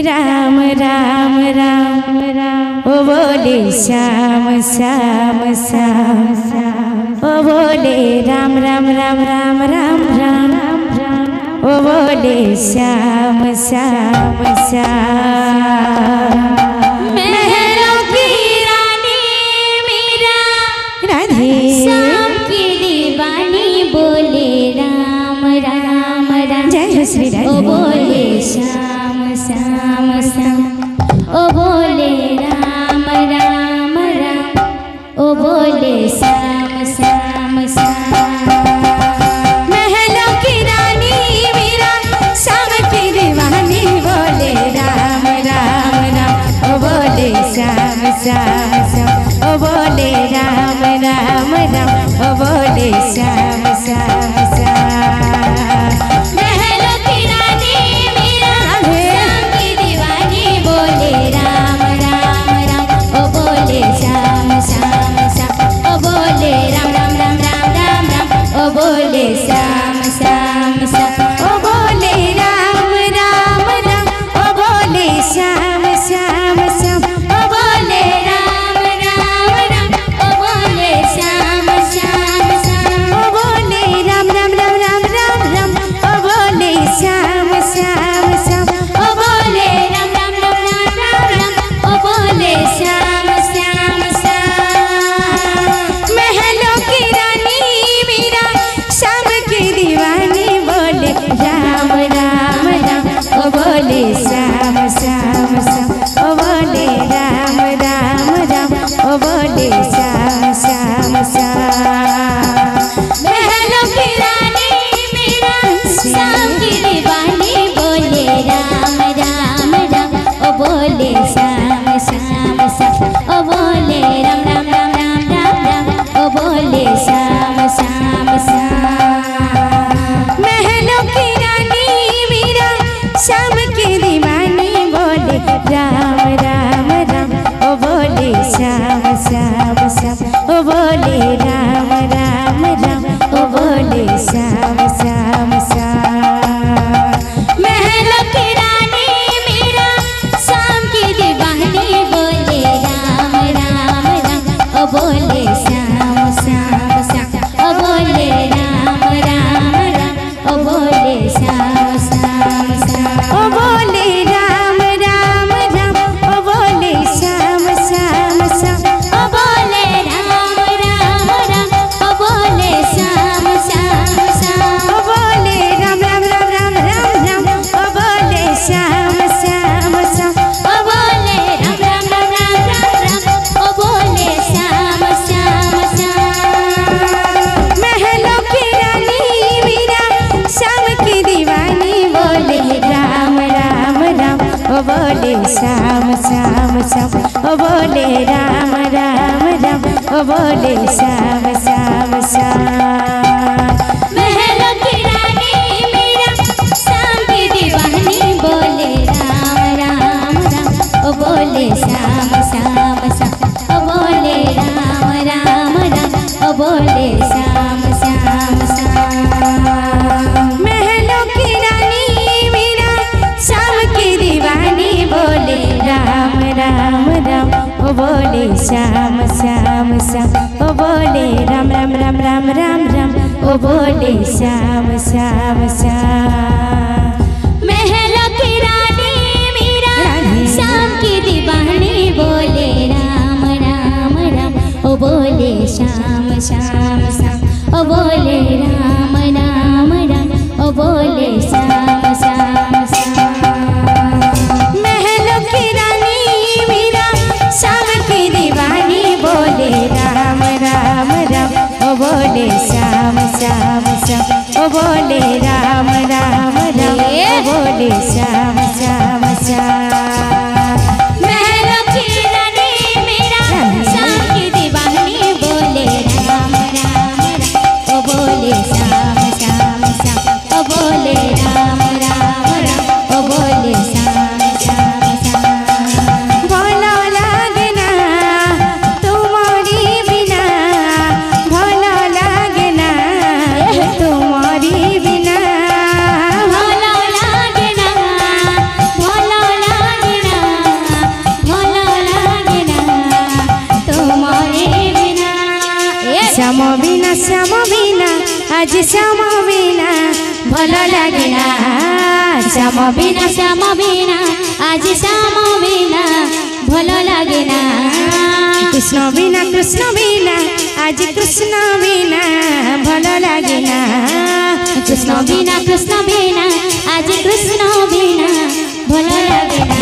राम राम राम राम ओ बोले श्याम श्याम श्याम श्याम ओ बोले राम राम राम राम राम राम राम ओ बोले श्याम श्याम श्याम महलों की रानी मीरा राधे श्याम की दीवानी बोले राम राम राम जय श्री राधे ओ बोले श्याम श्याम श्याम ओ बोले राम राम राम ओ बोले श्याम श्याम श्याम महलों की रानी मीरा श्याम की दीवानी बोले राम राम राम ओ बोले श्याम श्याम श्याम ओ बोले राम राम राम ओ बोले श्याम श्याम श्याम महलों की रानी मीरा श्याम की दीवानी बोले राम राम राम ओ बोले श्याम श्याम श्याम ओ बोले राम राम राम राम राम राम ओ बोले श्याम श्याम श्याम ओ बोले राम राम राम ओ बोले श्याम श्याम श्याम ओ बोले राम राम राम ओ बोले श्याम श्याम श्याम ओ बोले राम राम राम राम राम राम ओ बोले श्याम श्याम श्याम ओ बोले राम राम राम राम राम राम ओ बोले श्याम श्याम श्याम महलों की रानी मीरा श्याम की दीवानी बोले राम राम राम ओ बोले श्याम श्याम श्याम ओ बोले राम राम राम ओ बोले श्याम श्याम श्याम महलों की रानी मीरा श्याम की दीवानी बोले राम राम राम ओ बोले श्याम श्याम श्याम ओ बोले राम राम राम राम राम राम ओ बोले श्याम श्याम श्याम महलों की रानी मीरा श्याम की दीवानी बोले राम राम राम ओ बोले श्याम श्याम श्याम ओ बोले राम राम राम ओ बोले श्याम श्याम श्याम महलों की रानी मीरा श्याम की दीवानी बोले राम राम राम ओ बोले श्याम श्याम श्याम ओ बोले राम राम राम ओ बोले श्याम श्याम श्याम ओ बोले राम राम राम ओ बोले श्याम श्याम श्याम ओ बोले राम राम राम ओ बोले श्याम श्याम श्याम ओ बोले राम राम राम राम राम राम ओ बोले श्याम श्याम श्याम ओ बोले राम राम राम राम राम राम ओ बोले श्याम श्याम श्याम महलों की रानी मीरा श्याम की दीवानी बोले राम राम राम ओ बोले श्याम श्याम श्याम ओ बोले राम राम राम ओ बोले श्याम श्याम श्याम महलों की रानी मीरा श्याम की दीवानी बोले राम राम राम ओ बोले श्याम श्याम श्याम ओ बोले राम राम राम ओ बोले श्याम श्याम श्याम महलों की रानी मीरा श्याम की दीवानी बोले राम राम राम ओ बोले श्याम श्याम श्याम ओ बोले राम राम राम राम राम राम ओ बोले श्याम श्याम श्याम महलों की रानी मीरा श्याम की दीवानी बोले राम राम राम ओ बोले श्याम श्याम श्याम ओ बोले राम राम राम ओ बोले श्याम श्याम श्याम महलों की रानी मीरा श्याम की दीवानी बोले राम राम राम ओ बोले श्याम श्याम श्याम ओ बोले राम राम राम ओ बोले श्याम श्याम श्याम महलों की रानी मीरा श्याम की दीवानी बोले राम राम राम ओ बोले श्याम श्याम श्याम ओ बोले राम राम राम ओ बोले श्याम श्याम श्याम भोला लगना तुम्हारी बिना भोला लगना तुम्हारी बिना भोला लागना श्याम बिना आज श्याम बिना भल लगे ना श्याम बिना आज श्याम बिना भल लगे ना कृष्ण बिना आज कृष्ण बिना भल लगे ना कृष्ण बिना आज कृष्ण बिना भल लगे ना।